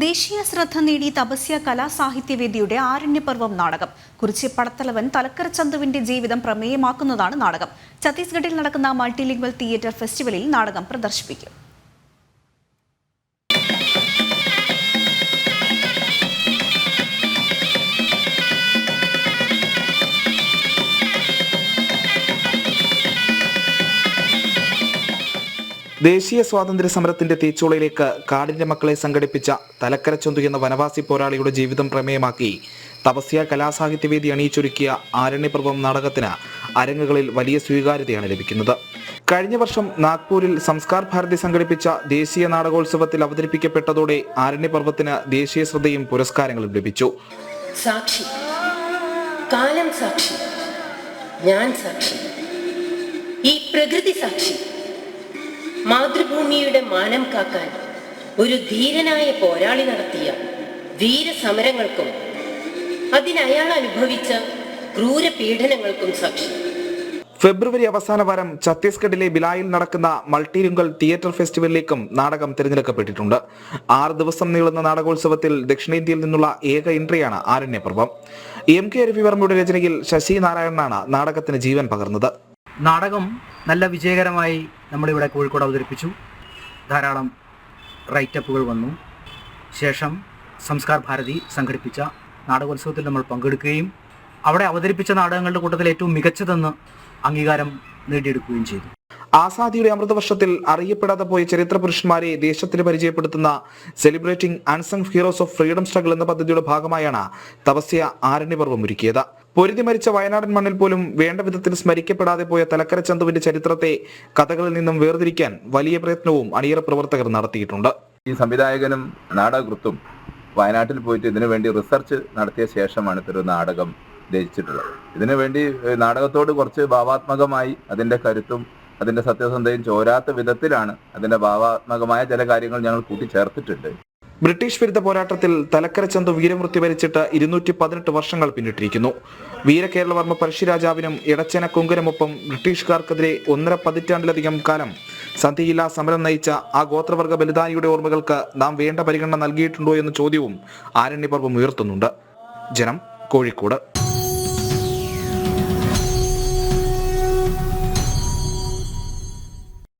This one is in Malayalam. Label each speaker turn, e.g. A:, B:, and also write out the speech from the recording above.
A: ദേശീയ ശ്രദ്ധ നേടി തപസ്യ കലാസാഹിത്യവേദിയുടെ ആരണ്യപർവം നാടകം. കുറിച്ചി പടത്തലവൻ തലക്കര ചന്തുവിന്റെ ജീവിതം പ്രമേയമാക്കുന്നതാണ് നാടകം. ഛത്തീസ്ഗഡിൽ നടക്കുന്ന മൾട്ടിലിംഗ്വൽ തിയേറ്റർ ഫെസ്റ്റിവലിൽ നാടകം പ്രദർശിപ്പിക്കും.
B: ദേശീയ സ്വാതന്ത്ര്യ സമരത്തിന്റെ തീച്ചൂളയിലേക്ക് കാടിന്റെ മക്കളെ സംഘടിപ്പിച്ച തലക്കര ചന്തു എന്ന വനവാസി പോരാളിയുടെ ജീവിതം പ്രമേയമാക്കി തപസ്യ കലാസാഹിത്യവേദി അണിയിച്ചൊരുക്കിയ ആരണ്യപർവം നാടകത്തിന് അരങ്ങുകളിൽ വലിയ സ്വീകാര്യതയാണ് ലഭിക്കുന്നത്. കഴിഞ്ഞ വർഷം നാഗ്പൂരിൽ സംസ്കാർ ഭാരതി സംഘടിപ്പിച്ച ദേശീയ നാടകോത്സവത്തിൽ അവതരിപ്പിക്കപ്പെട്ടതോടെ ആരണ്യപർവത്തിന് ദേശീയ ശ്രദ്ധയും പുരസ്കാരങ്ങളും ലഭിച്ചു.
C: സാക്ഷി, കാലം സാക്ഷി, ഞാൻ സാക്ഷി, ഈ പ്രകൃതി സാക്ഷി. മാതൃഭൂമിയുടെ മാനം കാക്കാൻ ഒരു ധീരനായ പോരാളി നടത്തിയ വീരസമരങ്ങൾക്കും അതിനയാൾ അനുഭവിച്ച ക്രൂരപീഡനങ്ങൾക്കും സാക്ഷി.
B: ഫെബ്രുവരി അവസാന വാരം ഛത്തീസ്ഗഡിലെ ബിലായിൽ നടക്കുന്ന മൾട്ടിലിംഗ്വൽ തിയേറ്റർ ഫെസ്റ്റിവലിലേക്കും നാടകം തിരഞ്ഞെടുക്കപ്പെട്ടിട്ടുണ്ട്. 6 ദിവസം നീളുന്ന നാടകോത്സവത്തിൽ ദക്ഷിണേന്ത്യയിൽ നിന്നുള്ള ഏക എൻട്രിയാണ് ആരണ്യപർവം. MK രവിവർമ്മയുടെ രചനയിൽ ശശി നാരായണനാണ് നാടകത്തിന് ജീവൻ പകർന്നത്.
D: നാടകം നല്ല വിജയകരമായി നമ്മളിവിടെ കോഴിക്കോട് അവതരിപ്പിച്ചു. ധാരാളം റൈറ്റപ്പുകൾ വന്നു. ശേഷം സംസ്കാർ ഭാരതി സംഘടിപ്പിച്ച നാടകോത്സവത്തിൽ നമ്മൾ പങ്കെടുക്കുകയും അവിടെ അവതരിപ്പിച്ച നാടകങ്ങളുടെ കൂട്ടത്തിൽ ഏറ്റവും മികച്ചതെന്ന് അംഗീകാരം നേടിയെടുക്കുകയും ചെയ്തു.
B: ആസാദിയുടെ അമൃതവർഷത്തിൽ അറിയപ്പെടാതെ പോയ ചരിത്ര പുരുഷന്മാരെ ദേശത്തിന് പരിചയപ്പെടുത്തുന്ന celebrating unsung heroes of freedom struggle എന്ന പദ്ധതിയുടെ ഭാഗമായാണ് തപസ്യ ആരണ്യപർവം ഒരുക്കിയത്. പൊരുതി മരിച്ച വയനാടൻ മണ്ണിൽ പോലും വേണ്ട വിധത്തിൽ സ്മരിക്കപ്പെടാതെ പോയ തലക്കര ചന്തുവിന്റെ ചരിത്രത്തെ കഥകളിൽ നിന്നും വേർതിരിക്കാൻ വലിയ പ്രയത്നവും അണിയറ പ്രവർത്തകർ നടത്തിയിട്ടുണ്ട്.
E: ഈ സംവിധായകനും നാടകകൃത്തും വയനാട്ടിൽ പോയിട്ട് ഇതിനു വേണ്ടി റിസർച്ച് നടത്തിയ ശേഷമാണ് ഇതൊരു നാടകം രചിച്ചിട്ടുള്ളത്. ഇതിനുവേണ്ടി നാടകത്തോട് കുറച്ച് ഭാവാത്മകമായി അതിന്റെ കരുത്തും അതിന്റെ സത്യസന്ധതയും ചോരാത്ത വിധത്തിലാണ് അതിന്റെ ഭാവാത്മകമായ ചില കാര്യങ്ങൾ ഞങ്ങൾ കൂട്ടിച്ചേർത്തിട്ടുണ്ട്.
B: ബ്രിട്ടീഷ് വിരുദ്ധ പോരാട്ടത്തിൽ തലക്കര ചന്തു വീരമൃത്യു വരിച്ചിട്ട് 218 വർഷങ്ങൾ പിന്നിട്ടിരിക്കുന്നു. വീരകേരളവർമ്മ പഴശ്ശിരാജാവിനും ഇടച്ചന കുങ്കനുമൊപ്പം ബ്രിട്ടീഷുകാർക്കെതിരെ 1.5 പതിറ്റാണ്ടിലധികം കാലം സന്ധിയില്ലാ സമരം നയിച്ച ആ ഗോത്രവർഗ ബലിദാനിയുടെ ഓർമ്മകൾക്ക് നാം വേണ്ട പരിഗണന നൽകിയിട്ടുണ്ടോ എന്ന ചോദ്യവും ആരണ്യപർവം ഉയർത്തുന്നുണ്ട്. ജനം, കോഴിക്കോട്.